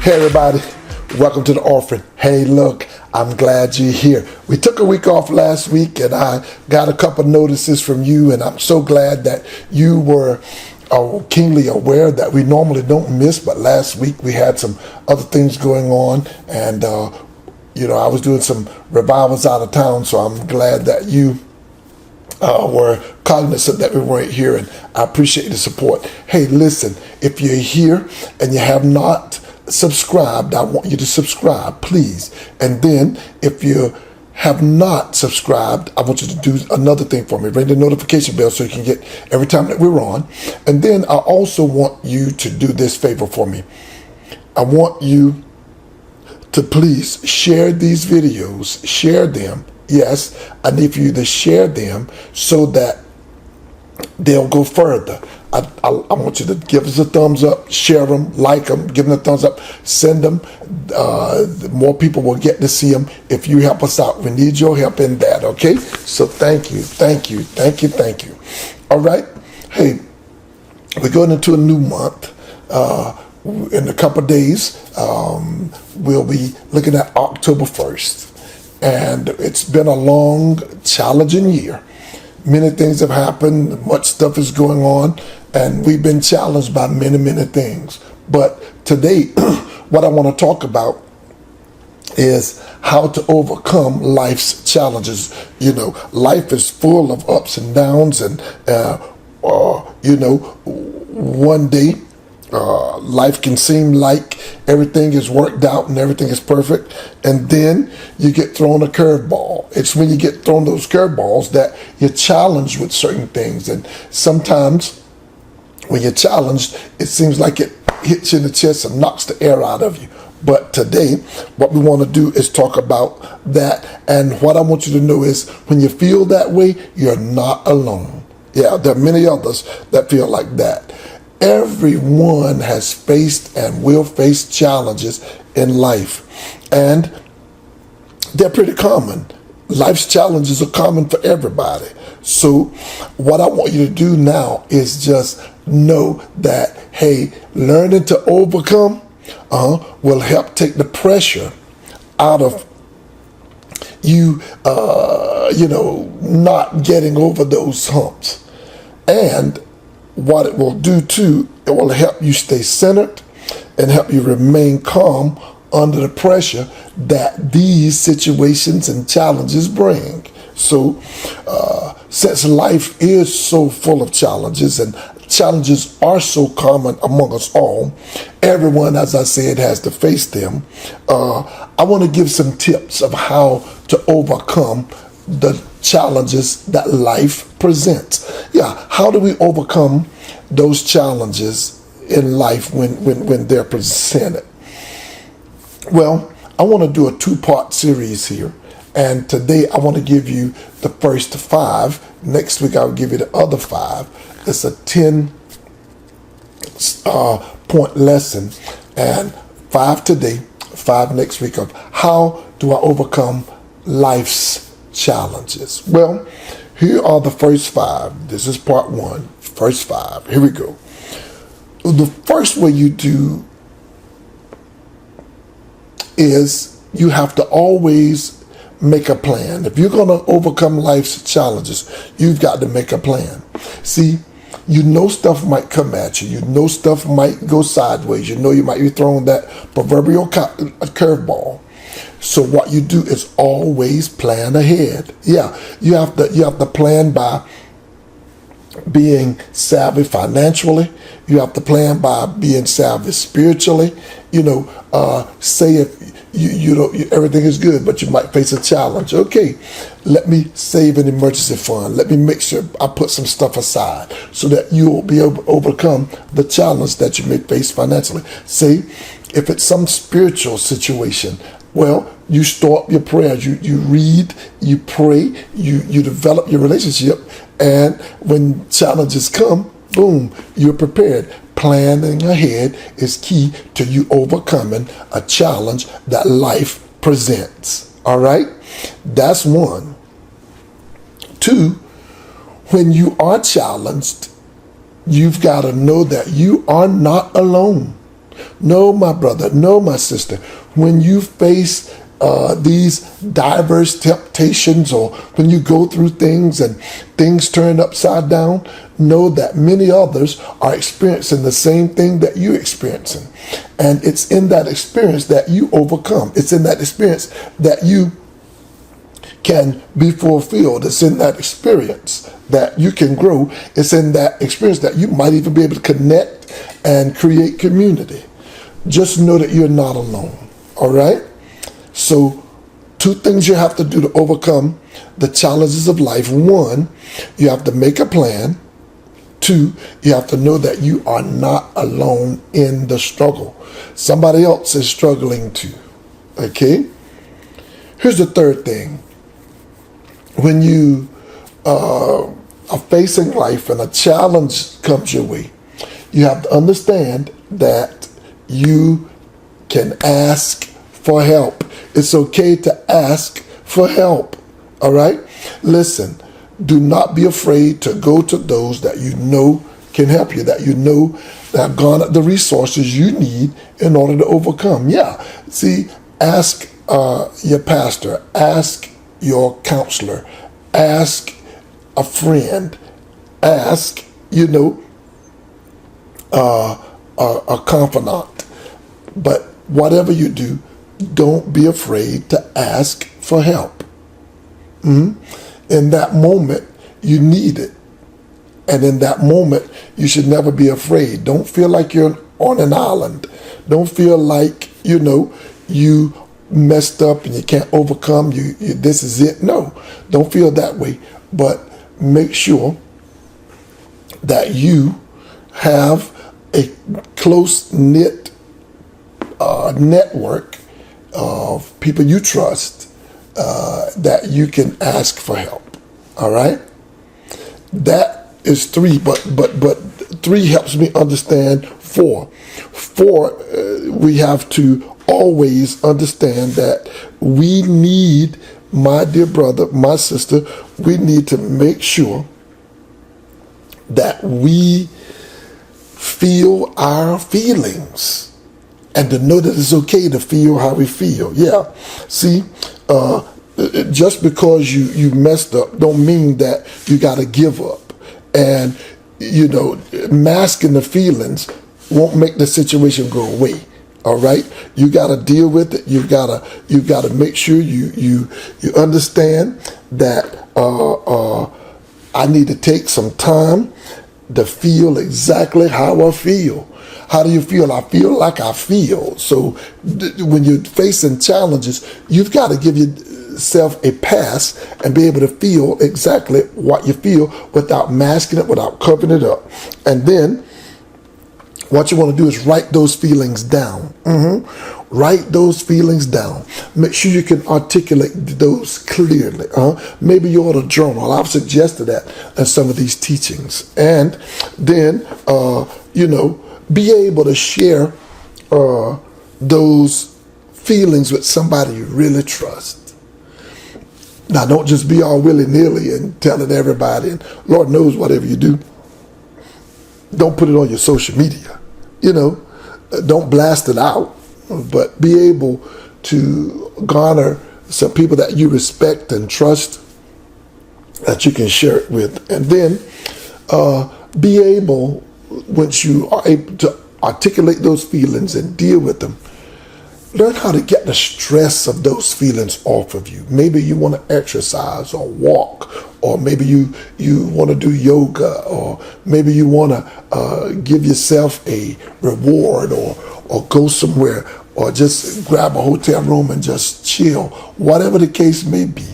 Hey everybody, welcome to the offering. Hey look, I'm glad you're here. We took a week off last week and I got a couple notices from you, and I'm so glad that you were keenly aware that we normally don't miss, but last week we had some other things going on, and I was doing some revivals out of town, so I'm glad that you were cognizant that we weren't here, and I appreciate the support. Hey, listen, if you're here and you have not subscribed, I want you to subscribe, please. And then if you have not subscribed, I want you to do another thing for me. Ring the notification bell so you can get every time that we're on. And then I also want you to do this favor for me. I want you to please share these videos, share them. Yes, I need for you to share them so that they'll go further. I want you to give us a thumbs up, share them, like them, give them a thumbs up, send them. More people will get to see them if you help us out. We need your help in that, okay? So thank you, thank you, thank you, thank you. All right? Hey, we're going into a new month. In a couple of days, we'll be looking at October 1st. And it's been a long, challenging year. Many things have happened, much stuff is going on, and we've been challenged by many, many things. But today, what I want to talk about is how to overcome life's challenges. You know, life is full of ups and downs, and one day life can seem like everything is worked out and everything is perfect, and then you get thrown a curveball. It's when you get thrown those curveballs that you're challenged with certain things, and sometimes when you're challenged, it seems like it hits you in the chest and knocks the air out of you. But today, what we want to do is talk about that, and what I want you to know is when you feel that way, you're not alone. Yeah, there are many others that feel like that. Everyone has faced and will face challenges in life, and they're pretty common. Life's challenges are common for everybody. So what I want you to do now is just know that, hey, learning to overcome will help take the pressure out of you, not getting over those humps. And what it will do too, it will help you stay centered and help you remain calm under the pressure that these situations and challenges bring. So since life is so full of challenges, and challenges are so common among us all, everyone, as I said, has to face them. I want to give some tips of how to overcome the challenges that life presents. Yeah, how do we overcome those challenges in life when they're presented? Well, I want to do a two-part series here, and today I want to give you the first 5. Next week I'll give you the other 5. It's a 10-point lesson, and 5 today, 5 next week, of how do I overcome life's challenges. Well, here are the first 5. This is part 1, first 5. Here we go. The first way you do is you have to always make a plan. If you're going to overcome life's challenges, you've got to make a plan. See, stuff might come at you. Stuff might go sideways. You might be throwing that proverbial curveball. So what you do is always plan ahead. Yeah, you have to plan by being savvy financially. You have to plan by being savvy spiritually. Say if everything is good, but you might face a challenge. Okay, let me save an emergency fund. Let me make sure I put some stuff aside so that you will be able to overcome the challenge that you may face financially. Say, if it's some spiritual situation, well, you store up your prayers. You read, you pray, you develop your relationship, and when challenges come, boom, you're prepared. Planning ahead is key to you overcoming a challenge that life presents. All right? That's 1. 2, when you are challenged, you've got to know that you are not alone. No, my brother, no, my sister. When you face these diverse temptations, or when you go through things and things turn upside down, know that many others are experiencing the same thing that you're experiencing. And it's in that experience that you overcome. It's in that experience that you can be fulfilled. It's in that experience that you can grow. It's in that experience that you might even be able to connect and create community. Just know that you're not alone. All right? So, two things you have to do to overcome the challenges of life. One, you have to make a plan. Two, you have to know that you are not alone in the struggle. Somebody else is struggling too. Okay? Here's the third thing. When you are facing life and a challenge comes your way, you have to understand that you can ask for help. It's okay to ask for help. All right? Listen, do not be afraid to go to those that you know can help you, that you know that have garnered the resources you need in order to overcome. Yeah. See, ask your pastor, ask your counselor, ask a friend, ask, a confidant. But whatever you do, don't be afraid to ask for help. In that moment, you need it. And in that moment, you should never be afraid. Don't feel like you're on an island. Don't feel like, you messed up and you can't overcome. This is it. No, don't feel that way. But make sure that you have a close-knit network of people you trust that you can ask for help. All right? That is three, but three helps me understand four. Four, we have to always understand that we need, my dear brother, my sister, we need to make sure that we feel our feelings and to know that it's okay to feel how we feel. Yeah. See, just because you messed up don't mean that you got to give up. And, masking the feelings won't make the situation go away. All right, you got to deal with it. You've got to make sure you understand that I need to take some time to feel exactly how I feel. How do you feel? I feel like I feel. So when you're facing challenges, you've got to give yourself a pass and be able to feel exactly what you feel without masking it, without covering it up. And then what you want to do is write those feelings down. Write those feelings down. Make sure you can articulate those clearly. Maybe you ought to journal. I've suggested that in some of these teachings. And then, be able to share those feelings with somebody you really trust. Now, don't just be all willy-nilly and telling everybody, and Lord knows whatever you do. Don't put it on your social media. Don't blast it out, but be able to garner some people that you respect and trust that you can share it with. And then be able, once you are able to articulate those feelings and deal with them, learn how to get the stress of those feelings off of you. Maybe you want to exercise or walk, or maybe you want to do yoga, or maybe you want to give yourself a reward, or go somewhere, or just grab a hotel room and just chill. Whatever the case may be,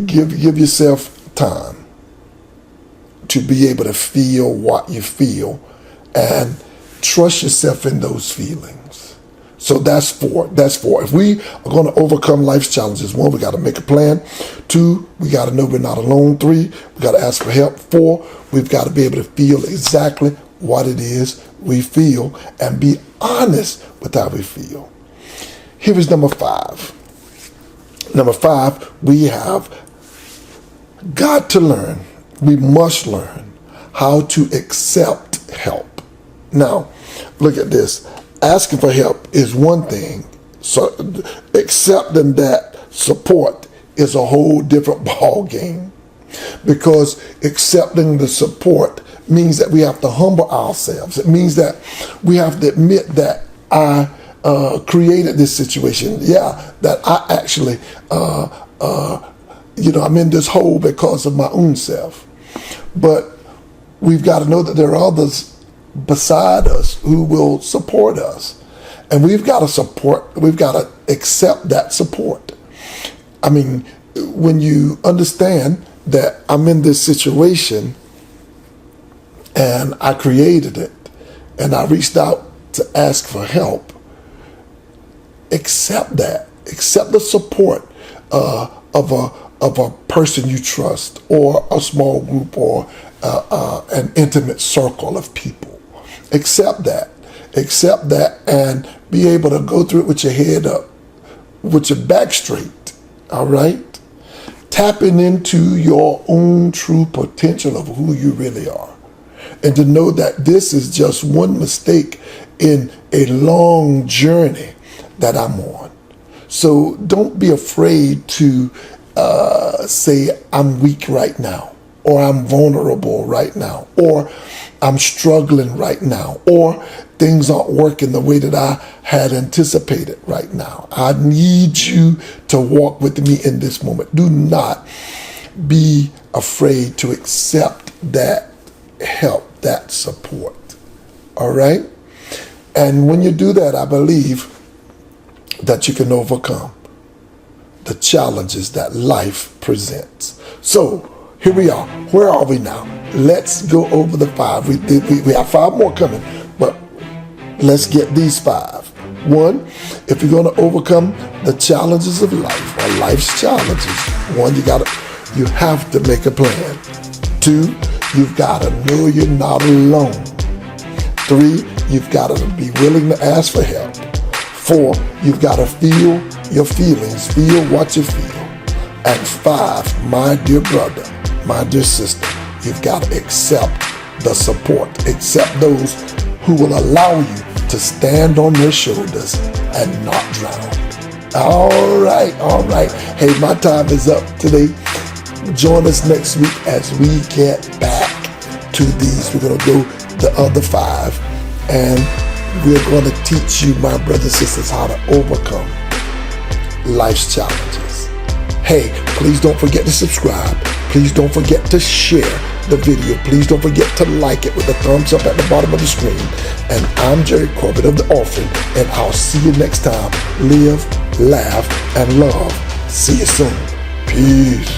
give yourself time to be able to feel what you feel and trust yourself in those feelings. So that's four. If we are going to overcome life's challenges, one, we got to make a plan. Two, we got to know we're not alone. Three, we got to ask for help. Four, we've got to be able to feel exactly what it is we feel and be honest with how we feel. Here is number five. Number five, we have got to learn, we must learn how to accept help. Now, Look at this. Asking for help is one thing. So accepting that support is a whole different ball game, because accepting the support means that we have to humble ourselves. It means that we have to admit that I created this situation. Yeah, that I actually, I'm in this hole because of my own self. But we've got to know that there are others beside us who will support us. And we've got to accept that support. I mean, when you understand that I'm in this situation and I created it and I reached out to ask for help, accept that. Accept the support of a person you trust, or a small group, or an intimate circle of people. Accept that. Accept that and be able to go through it with your head up, with your back straight. All right? Tapping into your own true potential of who you really are. And to know that this is just one mistake in a long journey that I'm on. So don't be afraid to say I'm weak right now, or I'm vulnerable right now, or I'm struggling right now, or things aren't working the way that I had anticipated right now. I need you to walk with me in this moment. Do not be afraid to accept that help, that support. All right? And when you do that, I believe that you can overcome the challenges that life presents. So here we are. Where are we now? Let's go over the 5. We have 5 more coming, but let's get these 5. 1, if you're going to overcome the challenges of life, or life's challenges, 1, you have to make a plan. 2, you've got to know you're not alone. 3, you've got to be willing to ask for help. 4, you've got to feel your feelings, feel what you feel. And 5, my dear brother, my dear sister, you've got to accept the support. Accept those who will allow you to stand on their shoulders and not drown. All right. Hey, my time is up today. Join us next week as we get back to these. We're going to go the other 5. And we're going to teach you, my brothers and sisters, how to overcome life's challenges. Hey, please don't forget to subscribe. Please don't forget to share the video. Please don't forget to like it with a thumbs up at the bottom of the screen. And I'm Jerry Corbett of The Orphan, and I'll see you next time. Live, laugh, and love. See you soon. Peace.